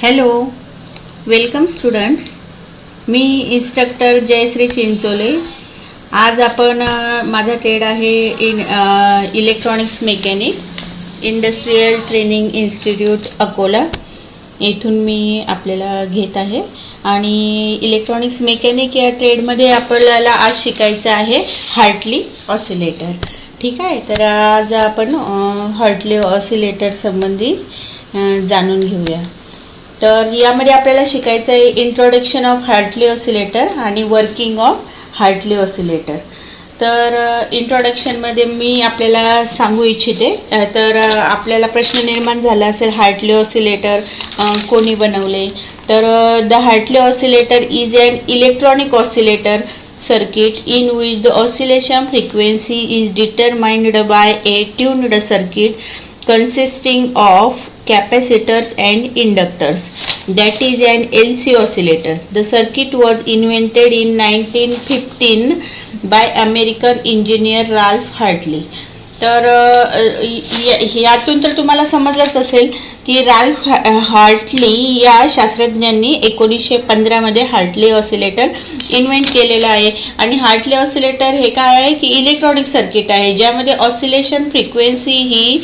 Hello, welcome students. मी instructor Jayashree Chinchole. आज आपण माझा ट्रेड आहे electronics mechanic, industrial training institute Akola. इथून मी आपल्याला घेत आहे आणि इलेक्ट्रॉनिक्स मेकॅनिक या ट्रेडमध्ये आपल्याला आज शिकायचं आहे हार्टली ऑसिलेटर. ठीक आहे, तर आज आपण हार्टली ऑसिलेटर संबंधी जाणून घेऊया. तर यामध्ये आपल्याला शिकायचं आहे इंट्रोडक्शन ऑफ हार्टली ऑसिलेटर आणि वर्किंग ऑफ हार्टली ऑसिलेटर. तर इंट्रोडक्शनमध्ये मी आपल्याला सांगू इच्छिते. तर आपल्याला प्रश्न निर्माण झाला असेल हार्टली ऑसिलेटर कोणी बनवले. तर the Hartley oscillator is an electronic oscillator circuit in which the oscillation frequency is determined by a tuned circuit consisting of capacitors and inductors. That is an LC oscillator. The circuit was invented in 1915 by American engineer Ralph Hartley. तर यातून तर तुम्हाला समजलंच असेल की Ralph Hartley या शास्त्रज्ञांनी 1915 मध्ये हार्टली ऑसिलेटर इन्व्हेंट केलेलं आहे. आणि हार्टली ऑसिलेटर हे काय आहे की इलेक्ट्रॉनिक सर्किट आहे ज्यामध्ये ऑसिलेशन फ्रिक्वेन्सी ही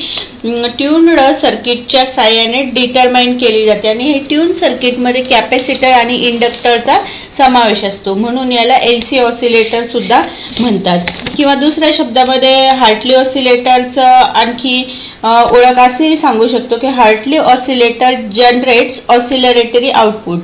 ट्यून्ड सर्किटच्या साहाय्याने डिटरमाइन केली जाते आणि हे ट्यून सर्किटमध्ये कॅपॅसिटर आणि इंडक्टरचा समावेश असतो, म्हणून याला एलसी ऑसिलेटर सुद्धा म्हणतात. किंवा दुसऱ्या शब्दामध्ये हार्टली ऑसिलेटरचं आणखी ओळख असेही सांगू शकतो की हार्टली ऑसिलेटर जनरेट्स ऑसिलरेटरी आउटपुट.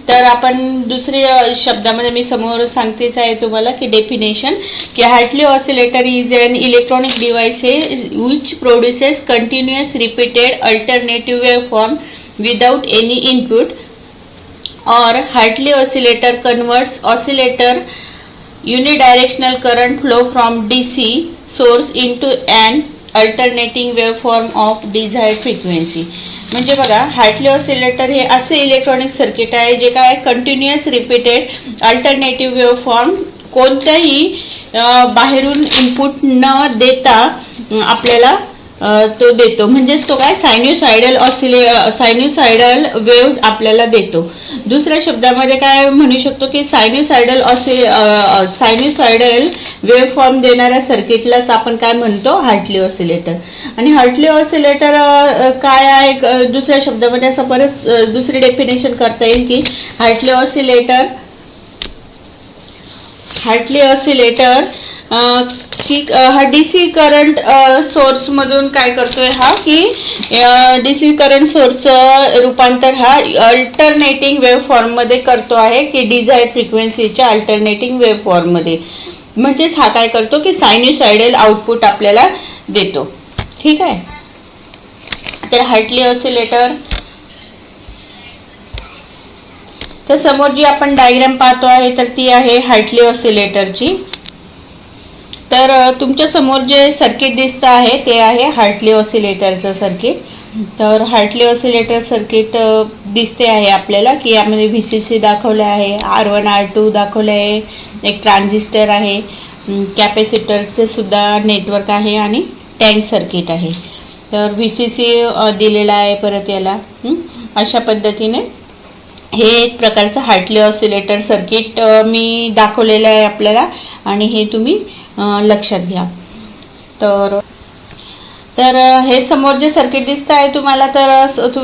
तर आपण दुसऱ्या शब्दामध्ये मी समोर सांगतेच आहे तुम्हाला की डेफिनेशन की Hartley oscillator is an electronic device which produces continuous repeated alternative waveform without any input. और Hartley oscillator converts oscillator unidirectional current flow from DC source into an alternating waveform of desired frequency. म्हणजे बघा, Hartley oscillator हे असे electronic circuit आहे जे काय continuous repeated alternative waveform कोणत्याही बाहेरून इनपुट न देता आपल्याला तो देतो. म्हणजेच तो काय सायन्यूसायडल सायन्यूसायडल वेव्ह आपल्याला देतो. दुसऱ्या शब्दामध्ये काय म्हणू शकतो की सायन्यूसायडल वेव्हफॉर्म देणाऱ्या सर्किटलाच आपण काय म्हणतो, हार्टली ऑसिलेटर. आणि हार्टली ऑसिलेटर काय आहे दुसऱ्या शब्दामध्ये असं बरंच दुसरी डेफिनेशन करता येईल की हार्टली ऑसिलेटर की हा डीसी करंट सोर्स मधून काय करतोय हा की डीसी करंट सोर्सचं रूपांतर हा अल्टरनेटिंग वेव्ह फॉर्म मध्ये करतो आहे की डिझायर्ड फ्रिक्वेन्सीच्या अल्टरनेटिंग वेव्ह फॉर्म मध्ये. म्हणजेच हा काय करतो की सायन्यूसायडल आउटपुट आपल्याला देतो. ठीक आहे, तर हार्टली ऑसिलेटर. तर समोर जी आपण डायग्राम पाहतो आहे तर ती आहे हार्टली ऑसिलेटरची. तर तुमच्या समोर जे सर्किट दिसतं आहे ते आहे हार्टली ऑसिलेटरचं सर्किट. तर हार्टली ऑसिलेटर सर्किट दिसते आहे आपल्याला की यामध्ये व्हीसीसी दाखवले आहे, R1 R2 दाखवले आहे, एक ट्रान्झिस्टर आहे, कॅपॅसिटरचे सुद्धा नेटवर्क आहे आणि टँक सर्किट आहे. तर व्हीसीसी दिलेला आहे परत याला. अशा पद्धतीने हे एक प्रकारचं हार्टली ऑसिलेटर सर्किट मी दाखवलेलं आहे आपल्याला आणि हे तुम्ही लक्षात घ्या. तर हे समोर जे सर्किट दिसत आहे तुम्हाला तर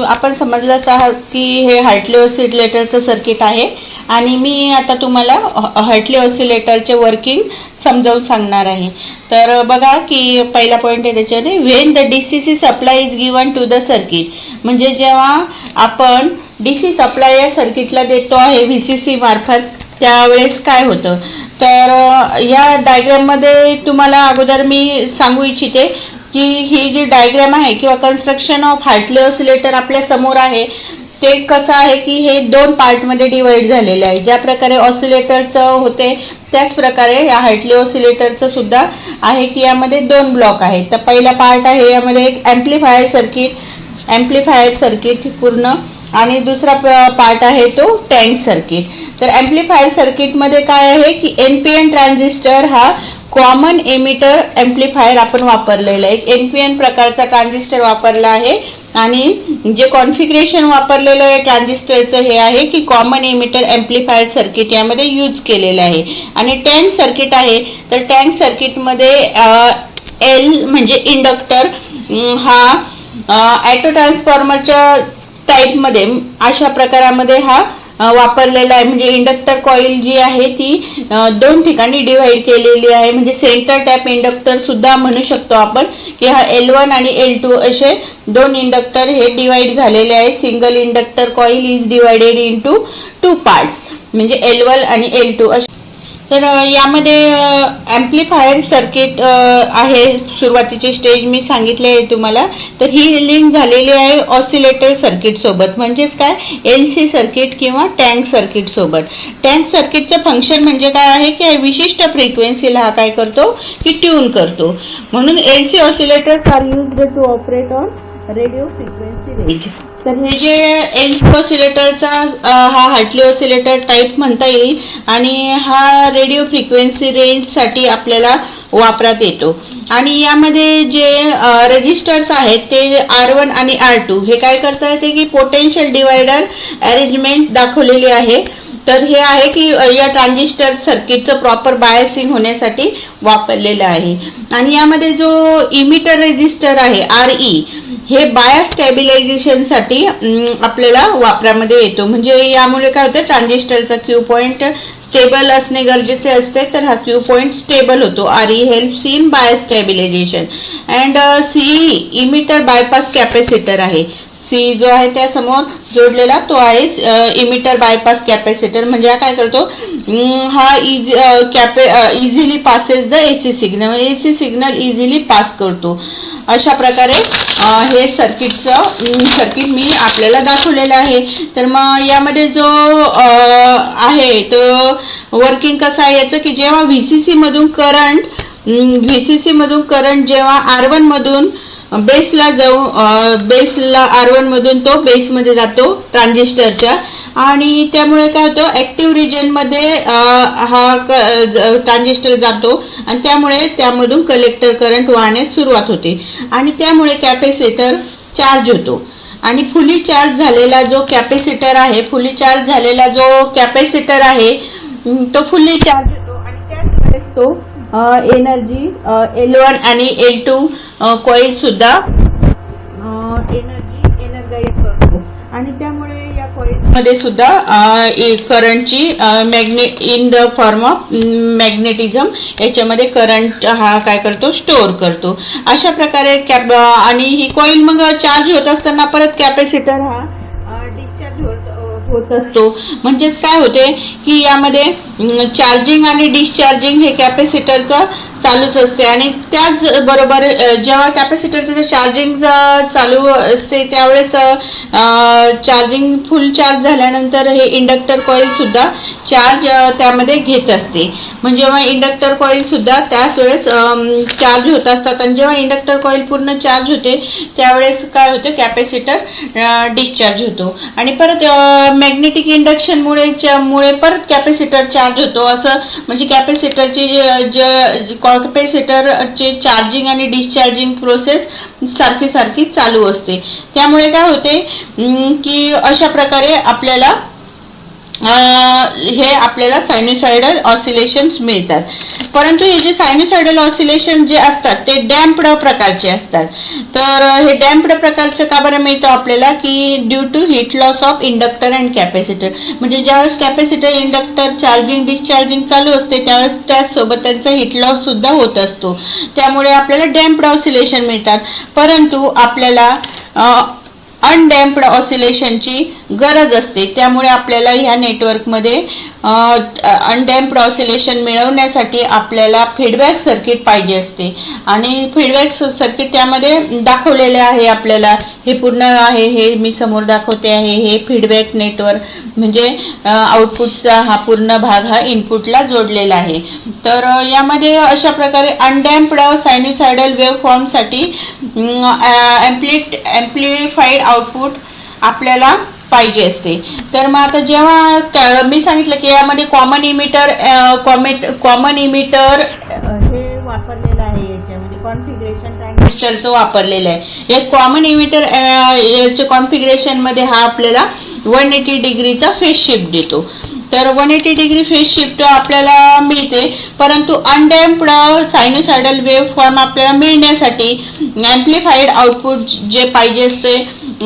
आपण समजलंच आहात की हे हार्टली ऑसिलेटरचं सर्किट आहे. आणि मी आता तुम्हाला हार्टली ऑसिलेटरचे वर्किंग समजावून सांगणार आहे. तर बघा की पहिला पॉईंट आहे त्याच्याने when the DC supply is given to the circuit. म्हणजे जेव्हा आपण डीसी सप्लाय या सर्किटला देतो आहे व्हीसीसी मार्फत त्यावेळेस काय होतं. तर या डायग्राम मध्ये तुम्हाला अगोदर मी सांगू इच्छिते की ही जी डायग्राम आहे किंवा कन्स्ट्रक्शन ऑफ हार्टली ऑसिलेटर आपल्या समोर आहे ते कसं आहे की हे दोन पार्टमध्ये डिवाइड झालेलं आहे. ज्या प्रकारे ऑसिलेटरचं होते त्याच प्रकारे या हार्टली ऑसिलेटरचं सुद्धा आहे की यामध्ये दोन ब्लॉक आहेत. तर पहिला पार्ट आहे यामध्ये एक ॲम्प्लिफायर सर्किट पूर्ण आणि दुसरा पार्ट आहे तो टँक सर्किट. तर ॲम्प्लिफायर सर्किटमध्ये काय आहे की एनपीएन ट्रान्झिस्टर हा कॉमन एमिटर ॲम्प्लिफायर आपण वापरलेला आहे. एक एनपीएन प्रकारचा ट्रान्झिस्टर वापरला आहे आणि जे कॉन्फिगरेशन वापरलेलं आहे ट्रान्झिस्टरचं हे आहे की कॉमन इमिटर एम्प्लिफायर सर्किट यामध्ये यूज केलेलं आहे. आणि टँक सर्किट आहे, तर टँक सर्किटमध्ये एल म्हणजे इंडक्टर हा ॲटो ट्रान्सफॉर्मरच्या टाईपमध्ये अशा प्रकारामध्ये हा वापरलेला आहे. म्हणजे इंडक्टर कॉईल जी आहे ती दोन ठिकाणी डिव्हाइड केलेली आहे. म्हणजे सेंटर टॅप इंडक्टर सुद्धा म्हणू शकतो आपण की हा L1 आणि L2 असे दोन इंडक्टर हे डिवाइड झालेले आहे. Single inductor coil is divided into 2 parts म्हणजे L1 आणि L2 असे. तर यामध्ये ॲम्प्लिफायर सर्किट आहे. सुरुवातीची स्टेज मी सांगितले आहे तुम्हाला. तर ही लिंक झालेली आहे ऑसिलेटर सर्किट सोबत, म्हणजेच काय LC सर्किट किंवा टँक सर्किट सोबत. टँक सर्किटचं फंक्शन म्हणजे काय आहे की विशिष्ट फ्रिक्वेन्सीला हा काय करतो की ट्यून करतो. म्हणून LC oscillators are used to operate on radio frequency range. तर हे जे LC ऑसिलेटरचा हा हार्टली ऑसिलेटर टाईप म्हणता येईल आणि हा रेडिओ फ्रिक्वेन्सी रेंजसाठी आपल्याला वापरात येतो. आणि यामध्ये जे रेजिस्टर्स आहेत ते R1 आणि R2 हे काय करता येते की पोटेन्शियल डिवायडर अरेंजमेंट दाखवलेली आहे. तर हे आहे की या ट्रान्झिस्टर सर्किटचं प्रॉपर बायसिंग होण्यासाठी वापरलेलं आहे. आणि यामध्ये जो इमिटर रेजिस्टर आहे RE हे बायस स्टॅबिलायझेशनसाठी आपल्याला वापरामध्ये येतो. म्हणजे यामुळे काय होतं ट्रान्झिस्टरचा क्यू पॉइंट स्टेबल असणे गरजेचे असते. तर हा क्यू पॉइंट स्टेबल होतो. RE helps in bias stabilisation. And CE emitter bypass capacitor आहे. C जो आहे त्या समोर जोडलेला तो आहे इमिटर बायपास कॅपॅसिटर. म्हणजे हा काय करतो हा easily passes the AC signal. AC signal easily pass करतो. अशा प्रकारे हे सर्किट मी आपल्याला दाखवलेलं आहे. तर मग यामध्ये जो आहे तो वर्किंग कसं आहे याचं की जेव्हा VCC मधून करंट जेव्हा R1 मधून बेसला बेसला R1 मधून तो बेसमध्ये जातो ट्रान्झिस्टरच्या. आणि त्यामुळे काय होतं ऍक्टिव्ह रिजन मध्ये हा ट्रान्झिस्टर जातो आणि त्यामुळे त्यामधून कलेक्टर करंट वाहण्यास सुरुवात होते आणि त्यामुळे कॅपॅसिटर चार्ज होतो. आणि फुली चार्ज झालेला जो कॅपॅसिटर आहे तो फुल्ली चार्ज होतो आणि त्याच वेळेस तो एनर्जी L1 आणि L2 कॉईल सुद्धा एनर्जाइज करतो. आणि त्यामुळे या कॉइलमध्ये सुद्धा करंटची in the form of magnetism याच्यामध्ये करंट हा काय करतो स्टोअर करतो. अशा प्रकारे आणि ही कॉईल मग चार्ज होत असताना परत कॅपॅसिटर हा डिस्चार्ज होत असतो. म्हणजेच काय होते की यामध्ये चार्जिंग आणि डिस्चार्जिंग हे कॅपॅसिटरचं चालूच असते. आणि त्याच बरोबर जेव्हा कॅपॅसिटरचं चार्जिंग चालू असते त्यावेळेस चार्जिंग फुल चार्ज झाल्यानंतर हे इंडक्टर कॉईल सुद्धा चार्ज त्यामध्ये घेत असते. म्हणजे जेव्हा इंडक्टर कॉईल सुद्धा त्याच वेळेस चार्ज होत असतात आणि जेव्हा इंडक्टर कॉईल पूर्ण चार्ज होते त्यावेळेस काय होतं कॅपॅसिटर डिस्चार्ज होतो. आणि परत मॅग्नेटिक इंडक्शन मुळे परत कॅपॅसिटर चार्ज होतो. असं म्हणजे कॅपॅसिटरचे चार्जिंग आणि डिस्चार्जिंग प्रोसेस सारखी चालू असते. त्यामुळे काय होते की अशा प्रकारे आपल्याला सायनुसायडल ऑसिलेशन्स मिळतात. परंतु हे जे सायनुसायडल ऑसिलेशन जे असतात ते डॅम्प्ड प्रकारचे असतात. तर हे डॅम्प्ड प्रकारचं का बरं मिळतं आपल्याला की due to heat loss of inductor and capacitor. म्हणजे ज्यावेळेस कॅपॅसिटर इंडक्टर चार्जिंग डिस्चार्जिंग चालू असते त्यावेळेस त्याचसोबत त्यांचा हीट लॉस सुद्धा होत असतो. त्यामुळे आपल्याला डॅम्प्ड ऑसिलेशन मिळतात. परंतु आपल्याला अनडॅम्प्ड ऑसिलेशनची गरज असते. त्यामुळे आपल्याला ह्या नेटवर्कमध्ये अनडॅम्प्ड ऑसिलेशन मिळवण्यासाठी आपल्याला फीडबॅक सर्किट पाहिजे असते. आणि फीडबॅक सर्किट त्यामध्ये दाखवलेले आहे. आपल्याला हे पूर्ण आहे हे मी समोर दाखवते आहे. हे फीडबॅक नेटवर्क म्हणजे आउटपुटचा हा पूर्ण भाग हा इनपुटला जोडलेला आहे. तर यामध्ये अशा प्रकारे अनडॅम्प्ड सायनुसायडल वेव्ह फॉर्मसाठी एम्प्लिफाईड आउटपुट आपल्याला पाहिजे असते. तर मग आता जेव्हा मी सांगितलं की यामध्ये कॉमन इमिटर हे वापरलेलं आहे. याच्यामध्ये कॉन्फिगरेशन ट्रान्झिस्टरचं वापरलेलं आहे. या कॉमन इमिटर कॉन्फिगरेशन मध्ये हा आपल्याला 180 डिग्रीचा फेज शिफ्ट देतो. तर 180 डिग्री फेज शिफ्ट आपल्याला मिळते, परंतु अनडॅम्प्ड सायनोसायडल वेव्ह फॉर्म आपल्याला मिळण्यासाठी ॲम्प्लिफाईड आउटपुट जे पाहिजे असते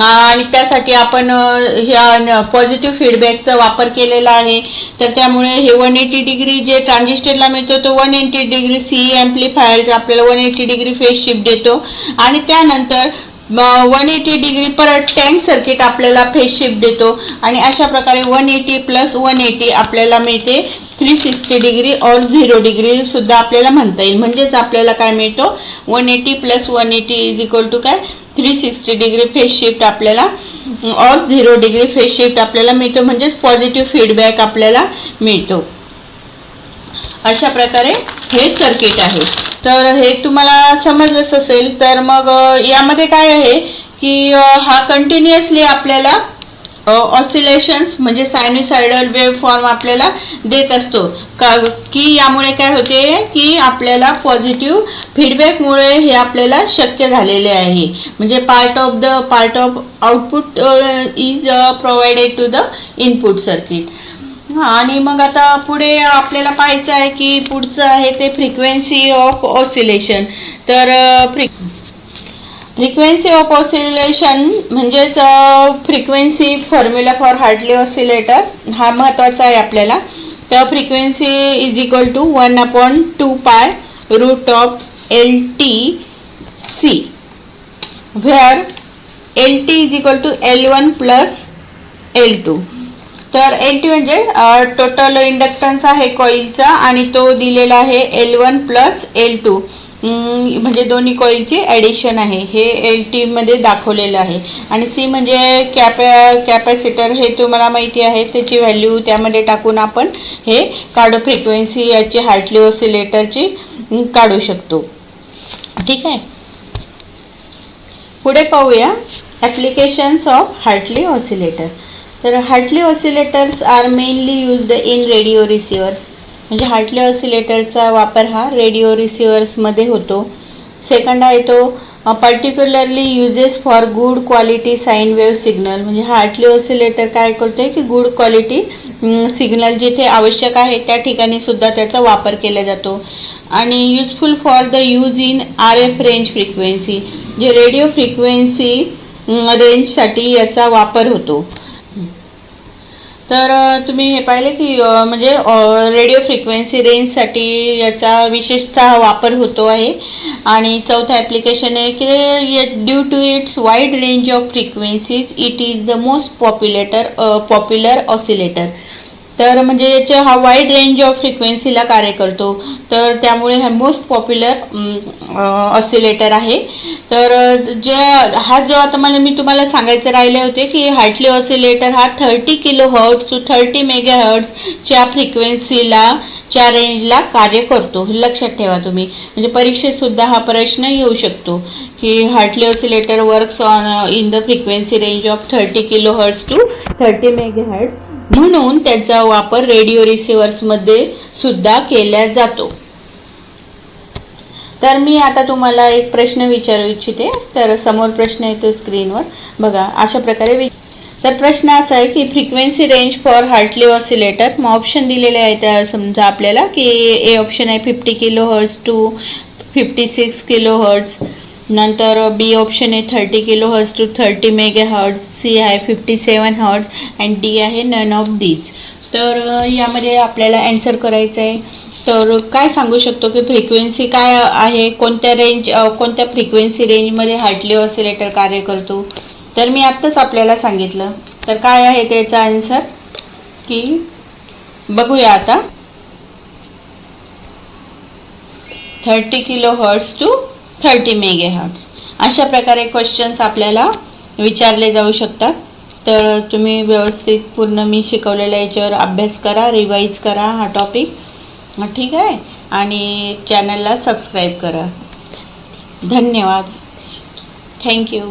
आणि त्यासाठी आपण ह्या पॉझिटिव्ह फीडबॅकचा वापर केलेला आहे. तर त्यामुळे हे 180 डिग्री जे ट्रान्झिस्टरला मिळतो तो 180 डिग्री सी ॲम्प्लिफायर आपल्याला 180 डिग्री फेज शिफ्ट देतो आणि त्यानंतर 180 डिग्री परत टँक सर्किट आपल्याला फेज शिफ्ट देतो आणि अशा प्रकारे 180 प्लस 180 आपल्याला मिळते 360 डिग्री और 0 डिग्री सुद्धा आपल्याला म्हणता येईल. म्हणजेच आपल्याला काय मिळतो 180 प्लस 180 इज इक्वल टू काय 360 डिग्री फेज शिफ्ट आपल्याला और 0 डिग्री फेज शिफ्ट आपल्याला मिळतो. म्हणजेच पॉझिटिव्ह फीडबॅक आपल्याला मिळतो. अशा प्रकारे हे सर्किट आहे. तर हे तुम्हाला समजलंच असेल. तर मग यामध्ये काय आहे की हा कंटिन्युअसली आपल्याला ऑसिलेशन्स म्हणजे सायनोसायडल वेव्ह फॉर्म आपल्याला देत असतो की यामुळे काय होते की आपल्याला पॉझिटिव्ह फीडबॅकमुळे हे आपल्याला शक्य झालेले आहे. म्हणजे part of output is provided to the input circuit. आणि मग आता पुढे आपल्याला पाहायचं आहे की पुढचं आहे ते फ्रिक्वेन्सी ऑफ ऑसिलेशन. तर फ्रिक्वेन्सी ऑफ ऑसिलेशन म्हणजेच frequency formula for Hartley oscillator हा महत्त्वाचा आहे आपल्याला. तर frequency is equal to 1/2 pi root of LTC where LT is equal to L1 plus L2. तर LT म्हणजे टोटल इंडक्टन्स आहे कॉइलचा आणि तो दिलेला आहे L1 प्लस L2 म्हणजे दोन्ही कॉइलची ॲडिशन आहे. हे LT मध्ये दाखवलेलं आहे. आणि C म्हणजे कॅपॅसिटर हे तुम्हाला माहिती आहे, त्याची व्हॅल्यू त्यामध्ये टाकून आपण हे काढू फ्रिक्वेन्सी याची हार्टली ऑसिलेटरची काढू शकतो. ठीक आहे. पुढे पाहूया ॲप्लिकेशन्स ऑफ हार्टली ऑसिलेटर. तर Hartley oscillators are mainly used in radio receivers. म्हणजे हार्टली ऑसिलेटरचा वापर हा रेडिओ रिसिव्हर्समध्ये होतो. सेकंड आहे तो particularly uses for good quality sine wave signal. म्हणजे हार्टली ऑसिलेटर काय करतोय की गुड क्वालिटी सिग्नल जिथे आवश्यक आहे त्या ठिकाणी सुद्धा त्याचा वापर केला जातो. आणि useful for the use in RF range frequency. जे रेडिओ फ्रिक्वेन्सी रेंजसाठी याचा वापर होतो. तर तुम्ही हे पाहिले की म्हणजे रेडिओ फ्रिक्वेन्सी रेंजसाठी याचा विशेषतः वापर होतो आहे. आणि चौथा ॲप्लिकेशन आहे की due to its wide range of frequencies it is the most popular oscillator. तर म्हणजे याच्या हा वाईड रेंज ऑफ फ्रिक्वेन्सीला कार्य करतो. तर त्यामुळे हा मोस्ट पॉप्युलर ऑसिलेटर आहे. तर जे हा जो आता मी तुम्हाला सांगायचं राहिले होते की हार्टली ऑसिलेटर हा 30 किलोहर्ट्ज टू 30 मेगाहर्ट्जच्या फ्रिक्वेन्सीला च्या रेंजला कार्य करतो. लक्षात ठेवा तुम्ही. म्हणजे परीक्षेत सुद्धा हा प्रश्न येऊ शकतो की Hartley oscillator works on in the frequency range of 30 kilohertz to 30 megahertz. म्हणून त्याचा वापर रेडिओ रिसिव्हर्समध्ये सुद्धा केला जातो. तर मी आता तुम्हाला एक प्रश्न विचारू इच्छिते. तर समोर प्रश्न येतो स्क्रीनवर बघा अशा प्रकारे. तर प्रश्न असा आहे की frequency range for Hartley oscillator. मग ऑप्शन दिलेले आहेत समजा आपल्याला की ए ऑप्शन आहे 50 किलोहर्ट्ज टू 56 किलोहर्ट्ज. नंतर बी ऑप्शन आहे 30 किलोहर्ट्ज टू 30 मेगाहर्ट्ज. सी आहे 57 हर्ट्ज अँड डी आहे नन ऑफ दीज. तर यामध्ये आपल्याला आन्सर करायचं आहे. तर काय सांगू शकतो की फ्रिक्वेन्सी काय आहे, कोणत्या फ्रिक्वेन्सी रेंजमध्ये हार्टली ऑसिलेटर कार्य करतो. तर मी आत्ताच आपल्याला सांगितलं. तर काय आहे त्याचा आन्सर की बघूया आता. 30 किलोहर्ट्ज टू 30 मेगाहर्ट्ज अशा प्रकारे क्वेश्चन्स आपल्याला विचारले जाऊ शकतात. तर तुम्ही व्यवस्थित पूर्ण मी शिकवलेल्या याच्यावर अभ्यास करा, रिवाइज करा हा टॉपिक. ठीक आहे. आणि चॅनलला सबस्क्राईब करा. धन्यवाद. थँक्यू.